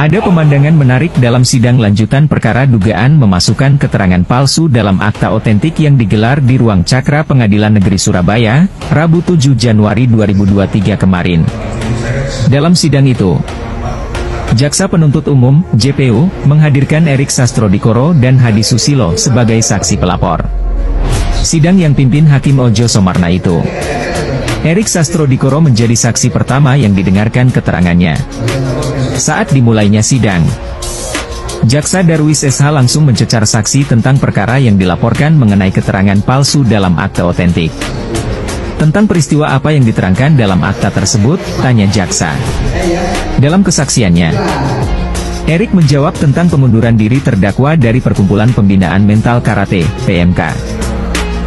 Ada pemandangan menarik dalam sidang lanjutan perkara dugaan memasukkan keterangan palsu dalam akta otentik yang digelar di Ruang Cakra Pengadilan Negeri Surabaya, Rabu 7 Januari 2023 kemarin. Dalam sidang itu, Jaksa Penuntut Umum, JPU, menghadirkan Erik Sastrodikoro dan Hadi Susilo sebagai saksi pelapor. Sidang yang pimpin Hakim Ojo Somarna itu, Erik Sastrodikoro menjadi saksi pertama yang didengarkan keterangannya. Saat dimulainya sidang, Jaksa Darwis SH langsung mencecar saksi tentang perkara yang dilaporkan mengenai keterangan palsu dalam akta otentik. Tentang peristiwa apa yang diterangkan dalam akta tersebut, tanya jaksa. Dalam kesaksiannya, Erik menjawab tentang pengunduran diri terdakwa dari Perkumpulan Pembinaan Mental Karate, PMK.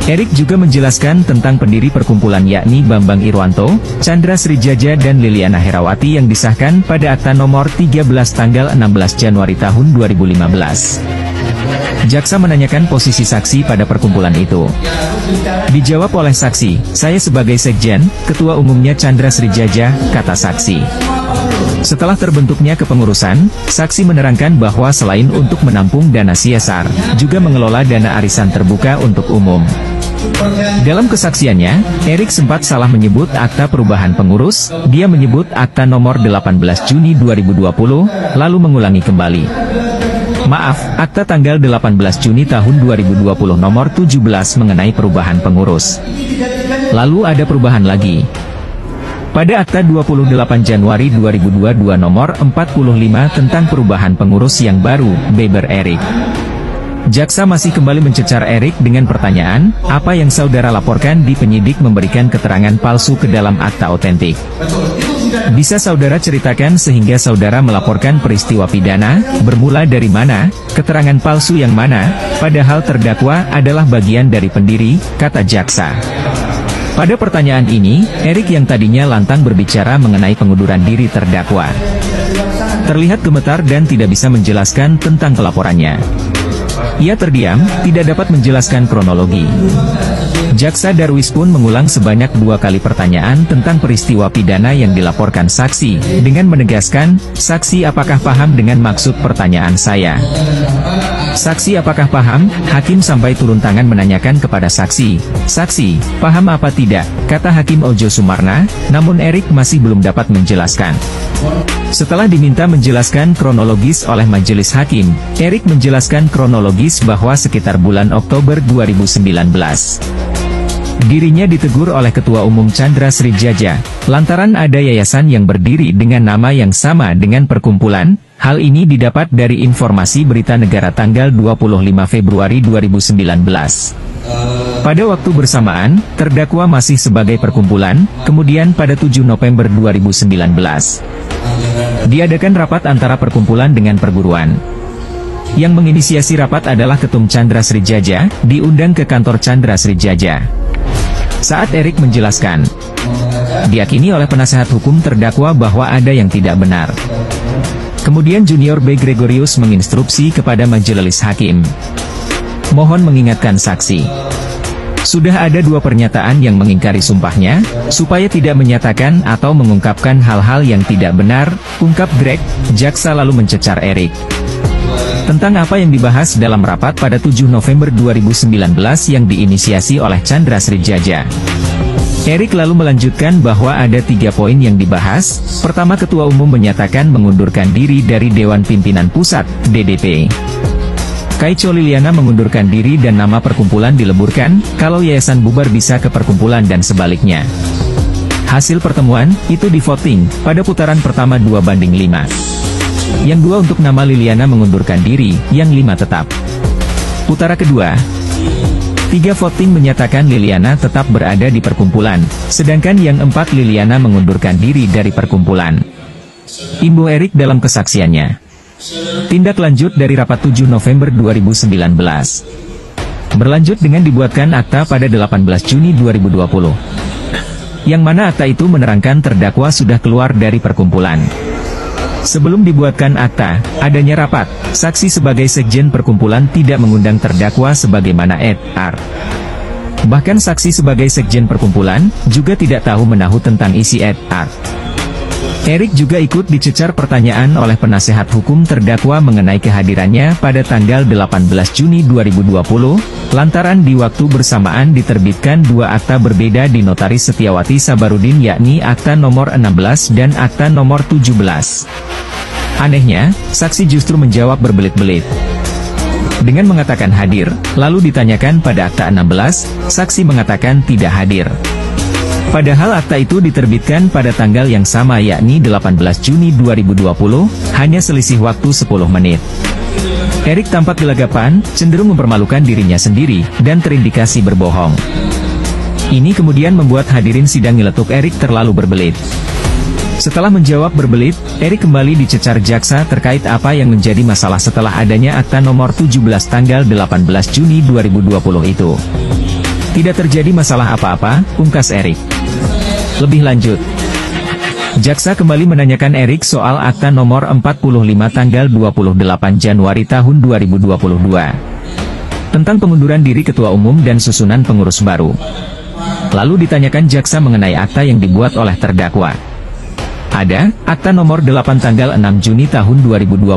Erik juga menjelaskan tentang pendiri perkumpulan yakni Bambang Irwanto, Chandra Srijaja dan Liliana Herawati yang disahkan pada akta nomor 13 tanggal 16 Januari tahun 2015. Jaksa menanyakan posisi saksi pada perkumpulan itu. Dijawab oleh saksi, saya sebagai sekjen, ketua umumnya Chandra Srijaja, kata saksi. Setelah terbentuknya kepengurusan, saksi menerangkan bahwa selain untuk menampung dana CSR, juga mengelola dana arisan terbuka untuk umum. Dalam kesaksiannya, Erik sempat salah menyebut akta perubahan pengurus, dia menyebut akta nomor 18 Juni 2020, lalu mengulangi kembali. Maaf, akta tanggal 18 Juni tahun 2020 nomor 17 mengenai perubahan pengurus. Lalu ada perubahan lagi. Pada akta 28 Januari 2022 nomor 45 tentang perubahan pengurus yang baru, Beber Erik. Jaksa masih kembali mencecar Erik dengan pertanyaan, apa yang saudara laporkan di penyidik memberikan keterangan palsu ke dalam akta otentik? Bisa saudara ceritakan sehingga saudara melaporkan peristiwa pidana, bermula dari mana, keterangan palsu yang mana, padahal terdakwa adalah bagian dari pendiri, kata jaksa. Pada pertanyaan ini, Erik yang tadinya lantang berbicara mengenai pengunduran diri terdakwa, terlihat gemetar dan tidak bisa menjelaskan tentang pelaporannya. Ia terdiam, tidak dapat menjelaskan kronologi. Jaksa Darwis pun mengulang sebanyak 2 kali pertanyaan tentang peristiwa pidana yang dilaporkan saksi, dengan menegaskan, saksi apakah paham dengan maksud pertanyaan saya? Saksi apakah paham? Hakim sampai turun tangan menanyakan kepada saksi. Saksi, paham apa tidak? Kata Hakim Ojo Somarna, namun Erik masih belum dapat menjelaskan. Setelah diminta menjelaskan kronologis oleh majelis hakim, Erik menjelaskan kronologis bahwa sekitar bulan Oktober 2019. Dirinya ditegur oleh Ketua Umum Chandra Srijaja, lantaran ada yayasan yang berdiri dengan nama yang sama dengan perkumpulan. Hal ini didapat dari informasi Berita Negara tanggal 25 Februari 2019. Pada waktu bersamaan, terdakwa masih sebagai perkumpulan, kemudian pada 7 November 2019, diadakan rapat antara perkumpulan dengan perguruan. Yang menginisiasi rapat adalah Ketum Chandra Srijaja, diundang ke kantor Chandra Srijaja. Saat Erik menjelaskan, diyakini oleh penasehat hukum terdakwa bahwa ada yang tidak benar. Kemudian Junior B. Gregorius menginstruksi kepada majelis hakim, mohon mengingatkan saksi. Sudah ada 2 pernyataan yang mengingkari sumpahnya, supaya tidak menyatakan atau mengungkapkan hal-hal yang tidak benar, ungkap Greg. Jaksa lalu mencecar Erik tentang apa yang dibahas dalam rapat pada 7 November 2019 yang diinisiasi oleh Chandra Srijaja. Erik lalu melanjutkan bahwa ada 3 poin yang dibahas. Pertama, Ketua Umum menyatakan mengundurkan diri dari Dewan Pimpinan Pusat, DDP. Kaico Liliana mengundurkan diri dan nama perkumpulan dileburkan, kalau yayasan bubar bisa ke perkumpulan dan sebaliknya. Hasil pertemuan, itu di voting, pada putaran pertama 2-5. Yang 2 untuk nama Liliana mengundurkan diri, yang 5 tetap. Putara kedua, 3 voting menyatakan Liliana tetap berada di perkumpulan, sedangkan yang 4 Liliana mengundurkan diri dari perkumpulan. Imbu Erik dalam kesaksiannya. Tindak lanjut dari rapat 7 November 2019. Berlanjut dengan dibuatkan akta pada 18 Juni 2020. Yang mana akta itu menerangkan terdakwa sudah keluar dari perkumpulan. Sebelum dibuatkan akta, adanya rapat, saksi sebagai sekjen perkumpulan tidak mengundang terdakwa sebagaimana ed.ar. Bahkan saksi sebagai sekjen perkumpulan, juga tidak tahu menahu tentang isi ed.ar. Erik juga ikut dicecar pertanyaan oleh penasehat hukum terdakwa mengenai kehadirannya pada tanggal 18 Juni 2020, lantaran di waktu bersamaan diterbitkan dua akta berbeda di Notaris Setiawati Sabarudin, yakni akta nomor 16 dan akta nomor 17. Anehnya, saksi justru menjawab berbelit-belit dengan mengatakan hadir, lalu ditanyakan pada akta 16, saksi mengatakan tidak hadir. Padahal akta itu diterbitkan pada tanggal yang sama, yakni 18 Juni 2020, hanya selisih waktu 10 menit. Erik tampak gelagapan, cenderung mempermalukan dirinya sendiri, dan terindikasi berbohong. Ini kemudian membuat hadirin sidang nyeletuk Erik terlalu berbelit. Setelah menjawab berbelit, Erik kembali dicecar jaksa terkait apa yang menjadi masalah setelah adanya akta nomor 17 tanggal 18 Juni 2020 itu. Tidak terjadi masalah apa-apa, ungkas Erik. Lebih lanjut, jaksa kembali menanyakan Erik soal akta nomor 45 tanggal 28 Januari tahun 2022 tentang pengunduran diri ketua umum dan susunan pengurus baru. Lalu ditanyakan jaksa mengenai akta yang dibuat oleh terdakwa. Ada akta nomor 8 tanggal 6 Juni tahun 2022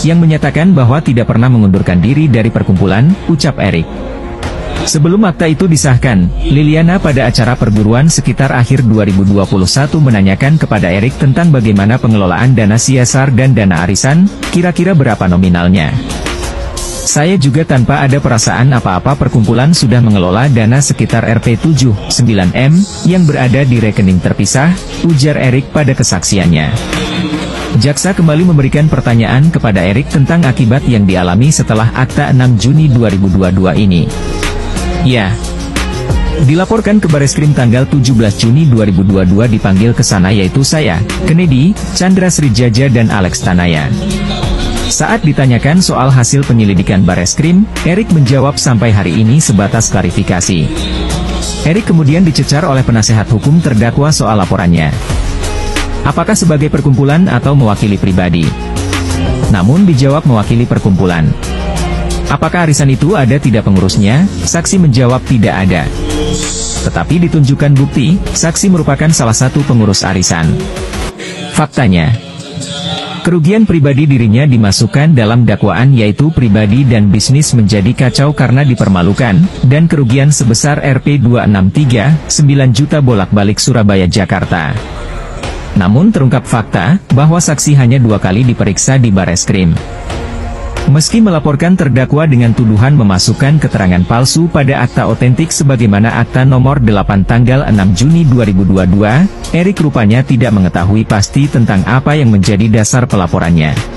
yang menyatakan bahwa tidak pernah mengundurkan diri dari perkumpulan, ucap Erik. Sebelum akta itu disahkan, Liliana pada acara perguruan sekitar akhir 2021 menanyakan kepada Erik tentang bagaimana pengelolaan dana CSR dan dana arisan, kira-kira berapa nominalnya. Saya juga tanpa ada perasaan apa-apa perkumpulan sudah mengelola dana sekitar Rp7,9M, yang berada di rekening terpisah, ujar Erik pada kesaksiannya. Jaksa kembali memberikan pertanyaan kepada Erik tentang akibat yang dialami setelah akta 6 Juni 2022 ini. Ya, dilaporkan ke Bareskrim tanggal 17 Juni 2022 dipanggil ke sana yaitu saya, Kennedy, Chandra Srijaja dan Alex Tanaya. Saat ditanyakan soal hasil penyelidikan Bareskrim, Erik menjawab sampai hari ini sebatas klarifikasi. Erik kemudian dicecar oleh penasehat hukum terdakwa soal laporannya. Apakah sebagai perkumpulan atau mewakili pribadi? Namun dijawab mewakili perkumpulan. Apakah arisan itu ada tidak pengurusnya? Saksi menjawab tidak ada. Tetapi ditunjukkan bukti, saksi merupakan salah satu pengurus arisan. Faktanya, kerugian pribadi dirinya dimasukkan dalam dakwaan yaitu pribadi dan bisnis menjadi kacau karena dipermalukan, dan kerugian sebesar Rp263,9 juta bolak-balik Surabaya Jakarta. Namun terungkap fakta, bahwa saksi hanya 2 kali diperiksa di Bareskrim. Meski melaporkan terdakwa dengan tuduhan memasukkan keterangan palsu pada akta otentik sebagaimana akta nomor 8 tanggal 6 Juni 2022, Erik rupanya tidak mengetahui pasti tentang apa yang menjadi dasar pelaporannya.